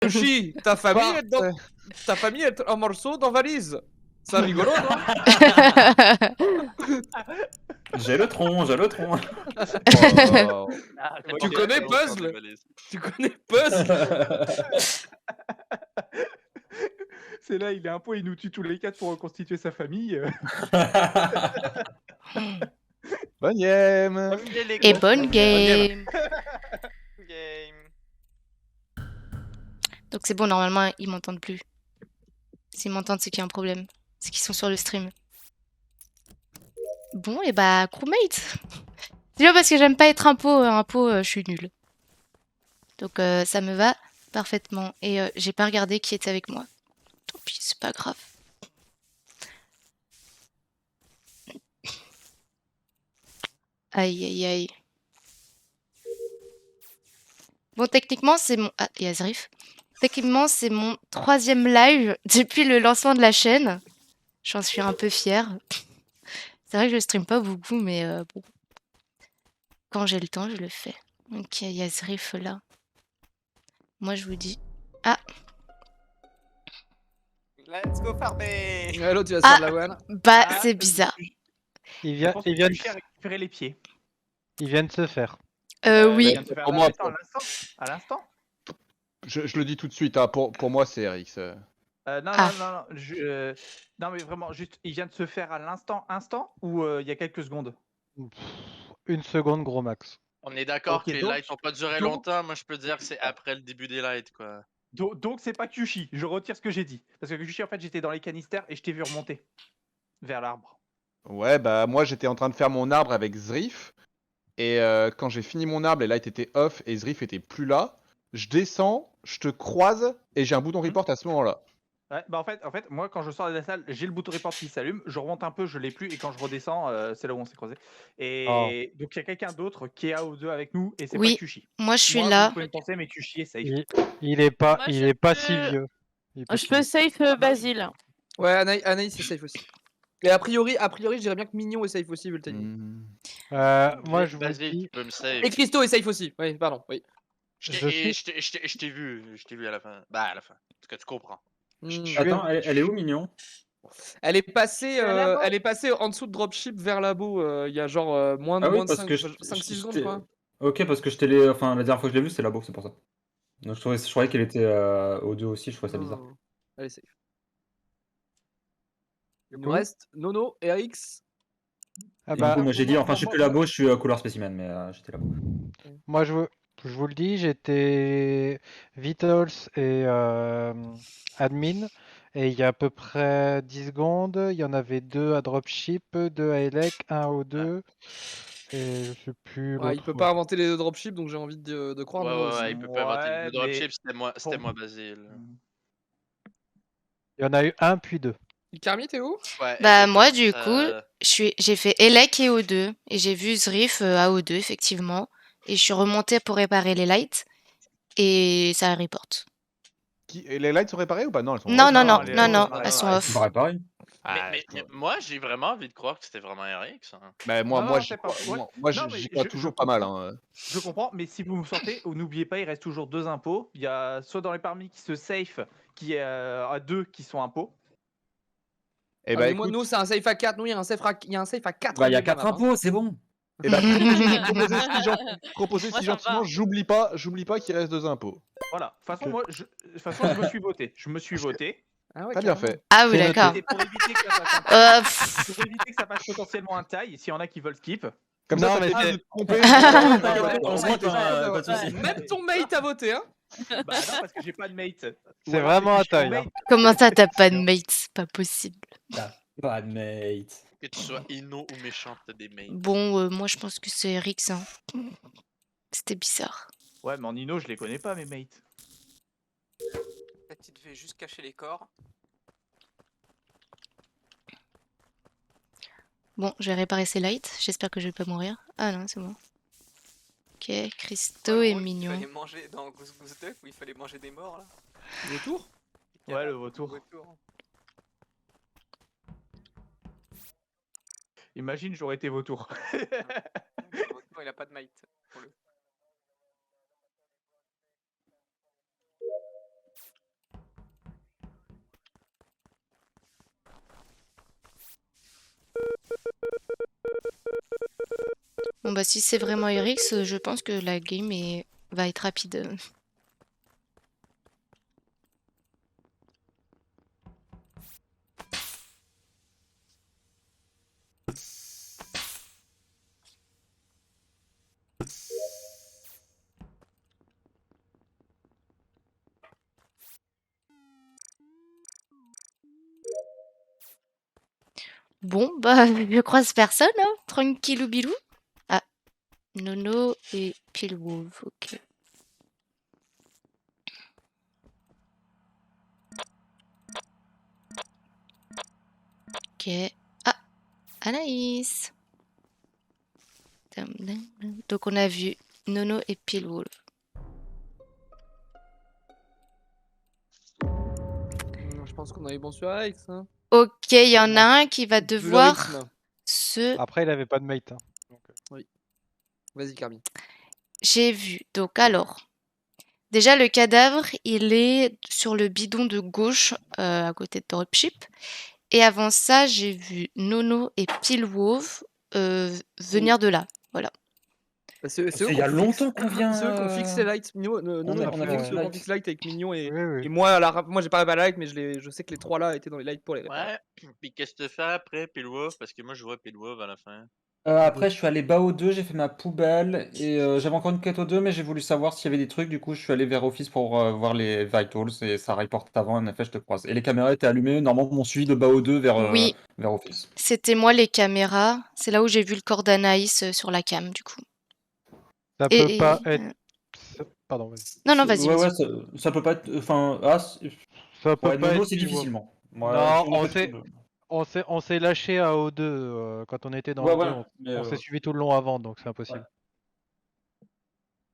Yoshi, ta famille est en morceaux dans valise. C'est rigolo, non? J'ai le tronc, j'ai le tronc. Oh. Tu Ok, connais bon, Puzzle? Tu connais Puzzle? C'est là, il est un pot, il nous tue tous les 4 pour reconstituer sa famille. Bonne game. Et bonne game. Game. Donc c'est bon, normalement, ils m'entendent plus. S'ils m'entendent, c'est qu'il y a un problème. C'est qu'ils sont sur le stream. Bon, et bah, crewmate. C'est bien parce que j'aime pas être un pot, je suis nulle. Donc ça me va parfaitement. Et j'ai pas regardé qui était avec moi. Tant pis, c'est pas grave. Aïe, aïe, aïe. Bon, techniquement, c'est mon... Ah, et Azrif. Techniquement, c'est mon 3e live depuis le lancement de la chaîne. J'en suis un peu fière. C'est vrai que je stream pas beaucoup, mais bon. Quand j'ai le temps, je le fais. Ok, il y a Azrif là. Moi, je vous dis... Ah, Let's go farmer. Ouais, l'autre, il va se faire de la one. bah, Ah, c'est bizarre. Je pense que Yoshi a récupéré les pieds. Ils viennent de se faire. Oui. Il vient de se faire Pour moi, attends, à l'instant. Je le dis tout de suite, hein, pour moi, c'est RX. Non, Ah. non, non, mais vraiment, juste, il vient de se faire à l'instant, ou il y a quelques secondes? Une seconde, gros max. On est d'accord Ok, que les donc- lights n'ont pas duré donc- longtemps. Moi, je peux dire que c'est après le début des lights, quoi. Donc c'est pas Kyushi, je retire ce que j'ai dit. Parce que Kyushi, en fait, j'étais dans les canistères et je t'ai vu remonter vers l'arbre. Ouais, bah moi j'étais en train de faire mon arbre avec Zrif. Et quand j'ai fini mon arbre, les lights étaient off et Zrif était plus là. Je descends, je te croise et j'ai un bouton report à ce moment-là. Ouais, bah en fait, moi, quand je sors de la salle, j'ai le bouton report qui s'allume, je remonte un peu, je l'ai plus, et quand je redescends, c'est là où on s'est croisés. Et donc, il y a quelqu'un d'autre qui est AO2 avec nous, et c'est Oui, pas Kyushi. moi, je suis Moi, là. vous pouvez me penser, mais Kyushi est safe. Il est pas, Moi, il je est pas peux- si vieux. Il est pas Je si peux vieux. safe Basile. Ouais, Anaïs c'est safe aussi. Et a priori, je dirais bien que Mignon est safe aussi, vu le timing. Moi, je vous le Basile, dis, tu peux me save. Et Christo est safe aussi. Oui, pardon. Oui. Je je suis- t'ai vu à la fin. Bah, à la fin. En tout cas, tu comprends. Hmm. Attends, elle est où, Mignon? Elle est passée, labo. elle est passée en dessous de dropship vers labo. Il y a genre moins de, Ah oui, moins de parce que 5-6 secondes, je je crois. Ok, parce que enfin, la dernière fois que je l'ai vue, c'est là-bas, c'est pour ça. Donc je croyais qu'elle était au 2 aussi, je trouvais ça bizarre. Non. Elle est safe. Il Du nous coup reste Nono et RX. ah Et bah, du coup, moi j'ai dit, enfin, je suis plus labo, je suis couleur spécimen, mais j'étais là-bas. moi, je vous le dis, j'étais Vitals et admin. Et il y a à peu près 10 secondes, il y en avait 2 à dropship, 2 à Elec, 1 au 2. Et je sais plus Ouais, il l'autre. peut pas inventer les deux dropships, donc j'ai envie de croire Nono aussi. Ouais, il peut pas inventer Ouais, le dropship, mais c'était moi, Basile. Il y en a eu 1 puis 2. Carmi, t'es où? Ouais, Bah, moi, exactement, du coup, j'ai fait Elec et O2. Et j'ai vu Zrif à O2, effectivement. Et je suis remontée pour réparer les lights. Et ça reporte. Et les lights sont réparés ou pas? Non, elles sont Non, off. non, non, les- non, non, non, elles sont non, off. Pareil. Mais moi, j'ai vraiment envie de croire que c'était vraiment RX. Hein. Bah, Non, moi, non, j'y c'est crois, pas- ouais. moi, Non, j'y mais crois je toujours pas mal. comprends. Hein. Je comprends, mais si vous me sortez, n'oubliez pas, il reste toujours 2 impôts. Il y a soit dans les parmi qui se safe, qui est à 2 qui sont impôts. Et Ah, bah mais moi, écoute, nous, c'est un safe à 4. Nous, il y a un safe à 4. Bah, il y a 4 impôts, c'est bon. et bah proposer Moi, si ça me gentiment, va. j'oublie pas qu'il reste 2 impôts. Voilà. De toute façon, Ok. de toute façon, je me suis voté. Je me suis voté. Ah ouais, Très bien carrément. fait. Ah oui, C'est noté. d'accord. Et pour éviter que ça passe Pff, pour éviter que ça passe potentiellement un taille, s'il y en a qui veulent skip. Comme Non, ça, mais ça c'est- fait de te tromper. On se vote, hein, pas de soucis. Même ton mate a voté, hein. Bah non, parce que j'ai pas de mate. Ou C'est alors, vraiment c'est un que je suis en taille, hein. mate. comment ça, t'as pas de mate? C'est pas possible. Pas de mate. Que tu sois inno ou méchante, t'as des mains. Bon, moi, je pense que c'est Rix, hein. C'était bizarre. Ouais, mais en Nino, je les connais pas, mes mates. Là, tu devais juste cacher les corps. Bon, je vais réparer ces lights. J'espère que je vais pas mourir. Ah non, c'est bon. Ok, Christo est mignon. Il fallait manger dans Goose Goose Duck où il fallait manger des morts là. Retour. Ouais, le vautour. Imagine, j'aurais été vautour. Il a pas de mate. Bon bah si c'est vraiment Erix, je pense que la game va être rapide. Bon bah je croise personne, hein. Tranquillou bilou. Ah, Nono et Pilwolf, ok. Ok. Ah, Anaïs. Donc on a vu Nono et Pilwolf. Je pense qu'on a eu bon sur Alex. Hein. Ok, il y en a un qui va Vu le devoir rythme. se... Après, il avait pas de mate. Hein. Donc, Vas-y, Carmi. J'ai vu. Donc alors, déjà le cadavre, il est sur le bidon de gauche, à côté de Dropship. Et avant ça, j'ai vu Nono et Pilwolf venir de là. Voilà. Bah, c'est eux Il y a qu'on longtemps qu'on vient. C'est eux qu'on fixe les lights. Mignon, Nono a- et on a Pilwolf, fait c'est eux qu'on light. fixe light avec Mignon et, oui, oui. et moi, moi j'ai pas la light, mais je sais que les trois là étaient dans les lights pour les réparer. Ouais. Puis qu'est-ce que tu fais après, Pilwolf? Parce que moi, je vois Pilwolf à la fin. Après, je suis allé bas au 2, j'ai fait ma poubelle et j'avais encore une quête au 2, mais j'ai voulu savoir s'il y avait des trucs. Du coup, je suis allé vers Office pour voir les vitals et ça reporte avant. En effet, je te croise. Et les caméras étaient allumées. Normalement, m'ont suivi de bas au 2 Oui, vers Office. c'était moi les caméras. C'est là où j'ai vu le corps d'Anaïs sur la cam, du coup. Ça Et- peut pas et- être. Pardon, vas-y. Non, non, vas-y, Ouais, vas-y. ouais, ça peut pas être. Enfin, Ça peut ouais, pas Nono, être c'est Pilwolf. difficilement. Non, Pilwolf, on s'est lâché à O2 quand on était dans Ouais, le 2. ouais, mais, On s'est suivi tout le long avant, donc c'est impossible.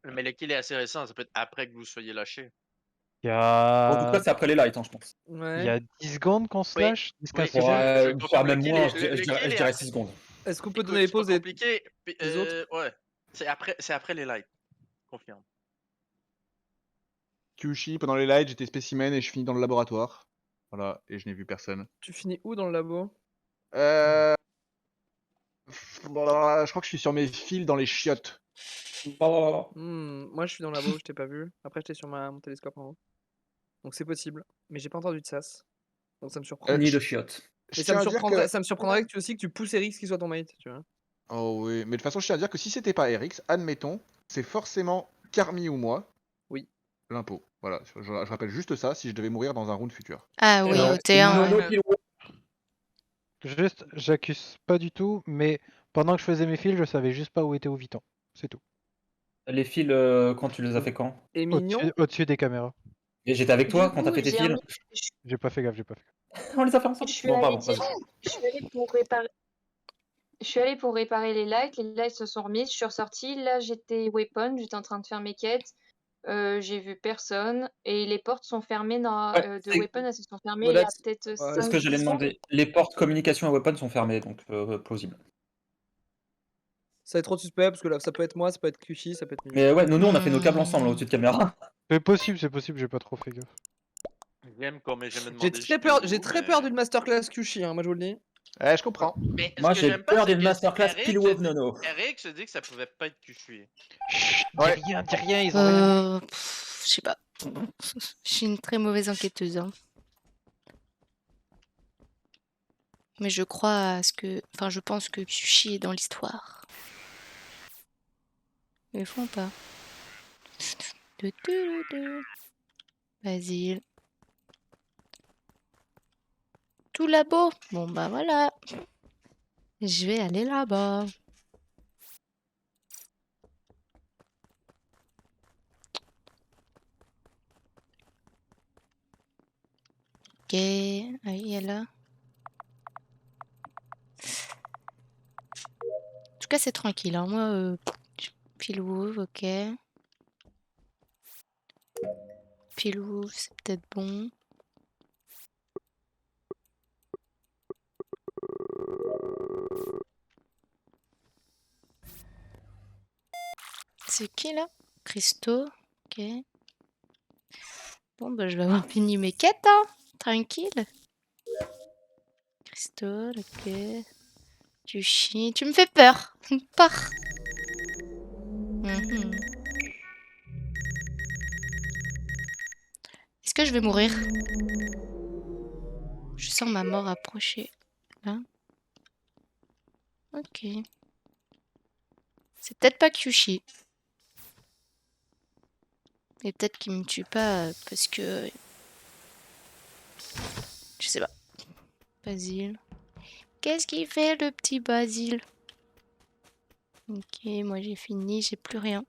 Mais le kill est assez récent, ça peut être après que vous soyez lâché. Il y En tout a... cas, c'est après les lights, hein, je pense. il y a 10 secondes qu'on se Oui. lâche 10-15 Oui, secondes. je Ouais, confirme, même le kill moins, est- je le- dirais, le je dirais- kill je est dirais après. 6 secondes. Est-ce qu'on peut Écoute, donner les c'est pas pauses des... compliqué. des autres Ouais. C'est après les lights. Confirme. Kyushi, pendant les lights, j'étais spécimen et je finis dans le laboratoire. Voilà, et je n'ai vu personne. Tu finis où dans le labo? Euh... Je crois que je suis sur mes fils dans les chiottes. Moi, je suis dans le labo, je t'ai pas vu. Après, j'étais sur mon télescope en haut. Donc c'est possible. Mais j'ai pas entendu de sas. Donc ça me surprend. Ni de chiottes. Je Et ça me tiens à dire surprendrait, que... ça me surprendrait que tu aussi que tu pousses Erix qui soit ton mate, tu vois. Oh oui, mais de toute façon, je tiens à dire que si c'était pas Erix, admettons, c'est forcément Carmi ou moi. Oui. L'impôt. Voilà, je rappelle juste ça si je devais mourir dans un round futur. Ah oui, non, au T1, Nono, ouais. Pilwolf. Juste, j'accuse pas du tout, mais pendant que je faisais mes fils, je savais juste pas où était Ovitan. C'est tout. Les fils, quand tu les as fait quand? Et Mignon, Au-dessus des caméras. Et j'étais avec toi Du quand t'as coup, fait tes j'ai fils? J'ai pas fait gaffe, j'ai pas fait gaffe. On les a fait ensemble? je suis Bon, allée pardon, dire- vas-y. je suis allée pour réparer. Je suis allée pour réparer les lights se sont remis, je suis ressortie, là j'étais weapon, j'étais en train de faire mes quêtes, j'ai vu personne, et les portes sont fermées Ouais, de c'est- weapon, elles se sont fermées Voilà, il y a peut-être ouais, C'est ce 5 que j'allais secondes. demander. Les portes communication et weapon sont fermées, donc plausible. ça va être trop suspect parce que là, ça peut être moi, ça peut être Kyushi, ça peut être Mignon. Mais ouais, Nono, on a fait nos câbles ensemble là, au-dessus de caméra. C'est possible, j'ai pas trop fait gaffe. J'aime comme jamais demandé. J'ai très peur d'une masterclass Kyushi, hein, moi je vous le dis. Je comprends. Mais Moi, ce que j'ai j'aime pas, peur c'est d'une que masterclass Eric Pilwolf se dit- Nono. Eric se dit que ça pouvait pas être Kyushi. Chut, Ouais. dis rien, ils ont rien. Je sais pas. Je suis une très mauvaise enquêteuse, hein. Mais je crois à ce que... Enfin, je pense que Kyushi est dans l'histoire. Ils font pas. Basile. Tout labo. Bon bah voilà. Je vais aller là-bas. Ok. Ah oui, elle est là. En tout cas, c'est tranquille, hein. Moi, Pilwolf, ok. Pilwolf, c'est peut-être bon. C'est qui là? Christo, ok. Bon, bah, je vais avoir fini mes quêtes, hein. Tranquille. Christo, ok. Kyushi, tu me fais peur. Pars. Mhm. Est-ce que je vais mourir? Je sens ma mort approcher. Là. Ok. C'est peut-être pas Kyushi. Et peut-être qu'il me tue pas parce que... Je sais pas. Basile. Qu'est-ce qu'il fait le petit Basile? Ok, moi j'ai fini, j'ai plus rien.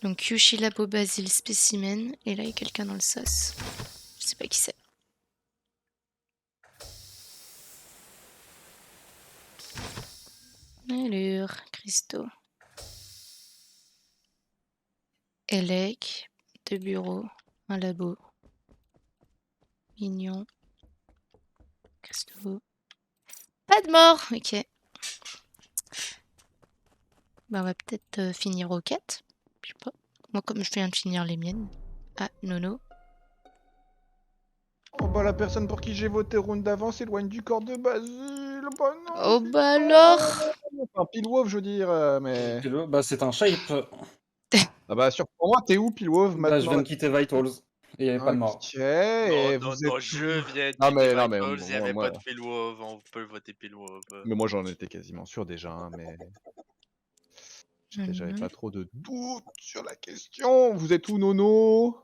Donc Kyushi, Labo, Basile, Spécimen. Et là il y a quelqu'un dans le sas. Je sais pas qui c'est. Allure, Christo. Elec, 2 bureaux, un labo. Mignon. Christo. Pas de mort, ok. Bah on va peut-être finir aux quêtes. Je sais pas. Moi comme je viens de finir les miennes. Ah, Nono. Oh bah la personne pour qui j'ai voté round d'avant s'éloigne du corps de Basile. Bah non. Oh c'est bah con. alors. Enfin, Pilwov, je veux dire, mais. Bah, c'est un shape. Ah bah pour moi, t'es où Pilwov Bah, je maintenant? viens de quitter Vitals. Et il n'y avait pas de mort. Ok, Non, et non, vous non, êtes. je viens de Non quitter mais Vitals, il n'y avait moi, pas de Pilwov, on peut voter Pilwov. mais moi j'en étais quasiment sûr déjà, hein, mais j'avais pas trop de doutes sur la question. Vous êtes où Nono?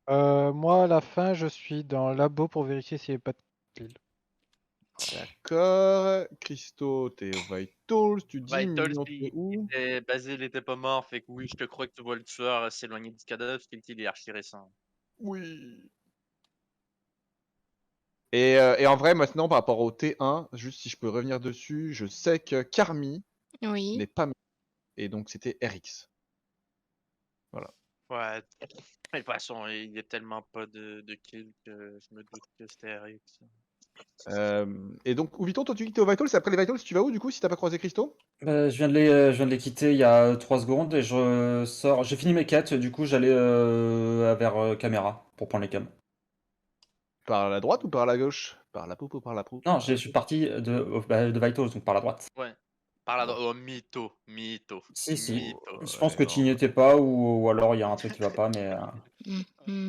Moi, à la fin, je suis dans le labo pour vérifier s'il n'y avait pas de kill. D'accord. Christo, t'es au Vitals, tu dis Vitals, Mignon, t'es où? Basile était pas mort, fait que oui, je te crois que tu vois le tueur s'éloigner du cadavre, parce que le kill est archi récent. Oui. Et en vrai, maintenant, par rapport au T1, juste si je peux revenir dessus, je sais que Carmi Oui. n'est pas. Et donc c'était RX. Voilà. Ouais, de toute façon, il y a tellement pas de kills que je me doute que c'était RX. Et donc, Ouviton, toi tu dis que t'es au Vitals, et après les Vitals, tu vas où du coup si t'as pas croisé Christo? Bah, je viens de les quitter il y a 3 secondes et je sors. J'ai fini mes quêtes, du coup j'allais vers caméra pour prendre les cams. Par la droite ou par la gauche? Par la poupe ou par la poupe? Non, je suis parti de Vitals, donc par la droite. Ouais. Par là, oh, mytho. Si, si. Mytho. Je pense que tu non. n'y étais pas ou alors il y a un truc qui va pas, mais.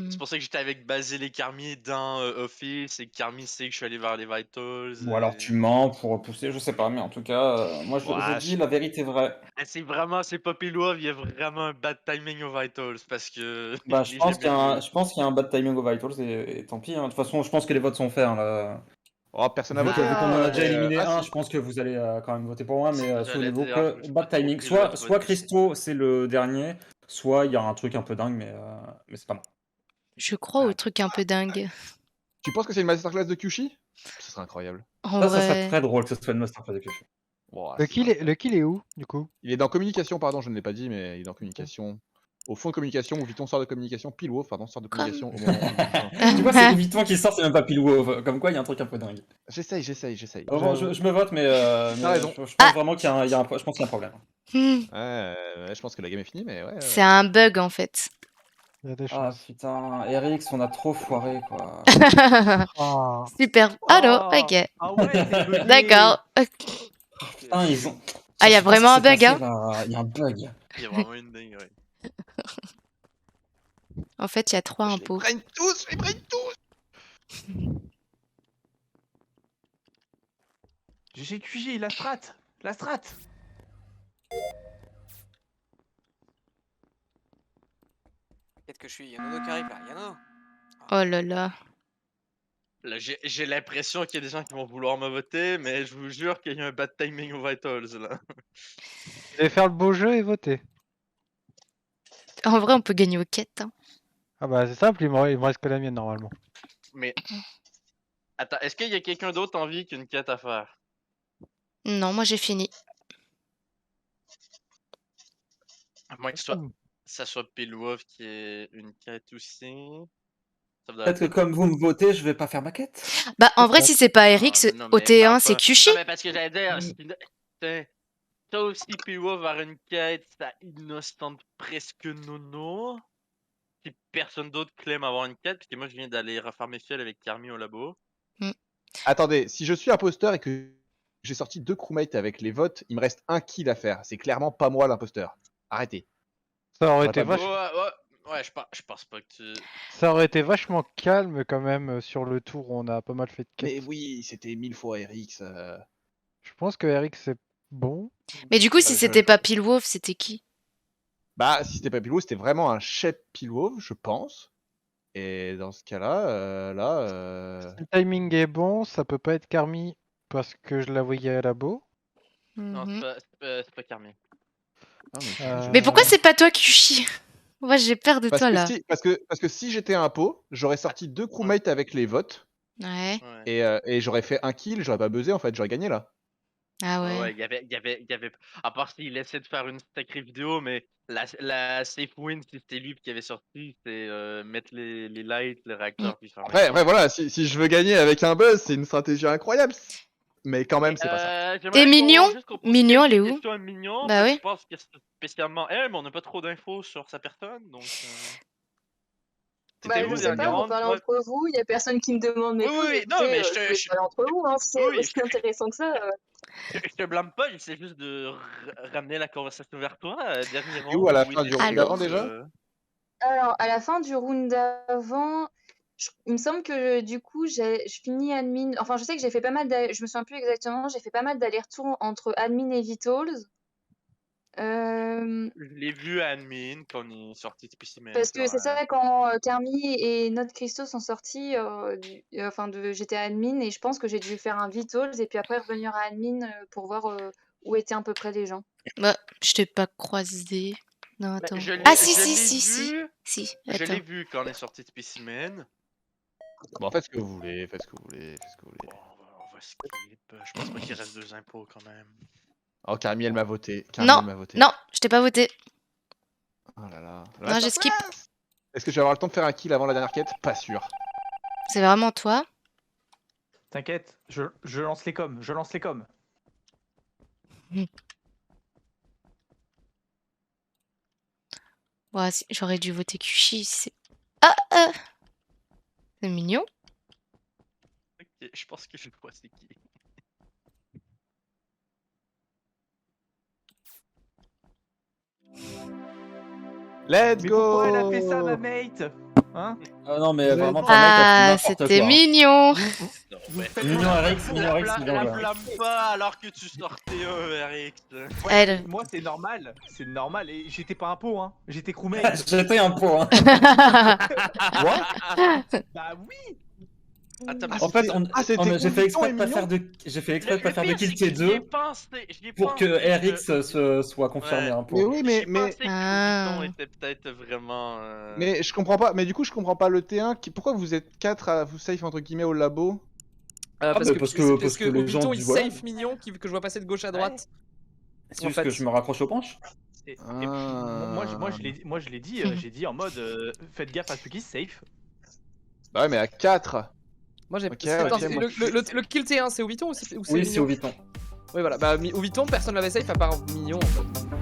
C'est pour ça que j'étais avec Basile et Carmi dans Office et Carmi sait que je suis allé vers les Vitals. Ou alors tu mens pour repousser, je sais pas, mais en tout cas, moi je Ouais, dis la vérité vraie. c'est pas Pilwov, il y a vraiment un bad timing aux Vitals parce que Bah, je je l'ai pense qu'il y jamais a un, vu. je pense qu'il y a un bad timing au Vitals et tant pis, hein. De toute façon, je pense que les votes sont faits, hein, là. Oh, personne n'a Vu voté, vu qu'on hein. en a déjà éliminé Ah, un, si. je pense que vous allez quand même voter pour moi, mais J'allais souvenez-vous dire, que j'ai pas bad trop timing. pris le vote Soit aussi. Christo, c'est le dernier, soit il y a un truc un peu dingue, mais c'est pas moi. Je crois au truc un peu dingue. Tu penses que c'est une masterclass de Kyushi? Ce serait incroyable. En Ça serait vrai. très drôle que ce soit une masterclass de Kyushi. Wow, Le kill est où, du coup? Il est dans communication, pardon, je ne l'ai pas dit, mais il est dans communication. Au fond de communication, où Viton sort de communication, Pilwov, pardon, sort de communication au moment où Tu vois, c'est Ouviton qui sort, c'est même pas Pilwov. Comme quoi, il y a un truc un peu dingue. J'essaye. Bon, je me vote, mais T'as raison. je pense Ah vraiment qu'il y a un je pense qu'il y a un problème. Ouais, je pense que la game est finie, mais ouais. C'est un bug en fait. Il y a des Ah chances. putain, RX, on a trop foiré, quoi. Ah. Super. Ah non, ok. Ah ouais, c'est bugué. D'accord. Putain, ils ont. Ah, il y Je a sais pas ce qui vraiment un s'est bug, passé, hein. là. Il y a un bug. Il y a vraiment une dingue, ouais. En fait, il y a 3 Je les impôts. brain tous, je les brain tous. J'ai QG, la strat. La strat. Qu'est-ce que je suis? Il y a Nono qui arrive là. Il y a Nono. Oh là là. Là, j'ai l'impression qu'il y a des gens qui vont vouloir me voter, mais je vous jure qu'il y a un bad timing aux Vitals, là. Vous allez faire le beau jeu et voter. En vrai, on peut gagner aux quêtes, hein. Ah bah c'est simple, il me reste que la mienne normalement. Mais... Attends, est-ce qu'il y a quelqu'un d'autre en vie qui a une quête à faire? Non, moi j'ai fini. À moins que ça soit Pilwov qui ait une quête aussi. Peut-être que comme vous me votez, je vais pas faire ma quête. Bah, en vrai, si c'est pas Eric, Non, au mais T1, parle c'est pas. Kyushi. Non, mais parce que j'allais dire, ça aussi, Pilwov vers une quête, ça innocente presque Nono. Si personne d'autre claime avoir une quête, parce que moi je viens d'aller refaire mes fiels avec Carmi au labo. Attendez, si je suis imposteur et que j'ai sorti 2 crewmates avec les votes, il me reste 1 kill à faire. C'est clairement pas moi l'imposteur. Arrêtez. Ça aurait Ouais, été pas Ouais, je pense pas que tu. Ça aurait été vachement calme quand même sur le tour, on a pas mal fait de Mais quêtes. oui, c'était 1000 fois RX. Je pense que Eric c'est bon. Mais du coup, si je- c'était pas Pilwolf, c'était qui? Bah, si c'était pas Pilou, c'était vraiment un chef Pilou, je pense. Et dans ce cas-là, Si le timing est bon, ça peut pas être Carmi parce que je la voyais à labo. Non, Mhm. c'est pas Carmi. non, Mais pourquoi Euh, c'est pas toi qui chie? Moi, j'ai peur de parce toi que, là. parce que si j'étais un pot, j'aurais sorti 2 crewmates avec les votes. Ouais. Ouais. Et j'aurais fait un kill, j'aurais pas buzzé en fait, j'aurais gagné là. Ah Ouais, ouais. il y avait. À part s'il essaie de faire une sacrée vidéo, mais la safe win, si c'était lui qui avait sorti, c'est mettre les lights, les réacteurs, puis faire Après voilà, si je veux gagner avec un buzz, c'est une stratégie incroyable. Mais quand même, c'est pas ça. Et Mignon? Mignon, elle est où? Mignon, Bah oui. Je pense que c'est spécialement elle, mais on n'a pas trop d'infos sur sa personne, donc. Bah, T'étais je où, sais pas, dernière vous parlez ronde? entre vous, il y a personne qui me demande mes Oui, coups, oui, écoutez, non, mais je voulais parler entre vous, hein, c'est oui, aussi intéressant que ça. Je te blâme pas, j'essaie juste de ramener la conversation vers toi. Dernier Et où round, à la où fin il du était round Alors. d'avant déjà Alors, à la fin du round d'avant, il me semble que du coup, je finis admin. Enfin, je sais que j'ai fait pas mal je me souviens plus exactement, j'ai fait pas mal d'allers-retours entre admin et vitals. Je l'ai vu à admin quand il est sorti de spécimen. Parce que c'est ça, quand Carmi et notre Christo sont sortis, j'étais à admin et je pense que j'ai dû faire un vitals et puis après revenir à admin pour voir où étaient à peu près les gens. Bah, je t'ai pas croisé. Non, attends. je l'ai- Ah, si, je si, l'ai si, si. vu. Si, Je attends. l'ai vu quand on est sorti de spécimen. Bon, faites ce que vous voulez, faites ce que vous voulez, faites ce que vous voulez. Bon, on va skip. Je pense pas qu'il reste 2 impôts quand même. Oh, Carmi, elle m'a voté. Carmi, Non, elle m'a voté. non, je t'ai pas voté. Oh là là. Non, j'ai skip. Est-ce que je vais avoir le temps de faire un kill avant la dernière quête? Pas sûr. C'est vraiment toi? T'inquiète, je lance les coms, je lance les coms. Ouais, j'aurais dû voter Kushi. Ah, c'est mignon. Ok, je pense que je vois c'est qui. Let's Mais go. pourquoi elle a fait ça, ma mate? Hein? non, mais Vous vraiment, avez- ta mec, Ah, elle fait n'importe c'était quoi, hein. mignon. Mignon RX, Mignon RX, c'est bien La joué. blâme pas alors que tu sortais RX. Ouais, Elle. moi c'est normal, et j'étais pas un pot, hein, j'étais crewmate. J'étais un pot, hein. Bah oui. Attends, En fait, j'ai fait exprès de et pas Mignon. faire de, j'ai fait exprès de pas faire de kill J'y ai T2 pensé pour que RX soit confirmé Ouais. un peu. Mais oui, J'ai mais pensé que Ah. Louison était peut-être vraiment. mais je comprends pas. Mais du coup, je comprends pas le T1. Pourquoi vous êtes 4 à vous safe entre guillemets au labo? Parce bah, que parce que au les gens Python, disent, il voilà. safe Mignon que je vois passer de gauche à droite. C'est juste que je me raccroche au punch. Et puis, Ah. moi je l'ai dit, j'ai dit en mode faites gaffe à ceux qui safe. Bah ouais, mais à 4. Moi j'ai. Ok, Attends, ok, moi, le kill T1, c'est au Viton ou c'est Oui, c'est Mignon au Viton. Oui, voilà. Bah, au Viton, personne l'avait safe à part Mignon en fait.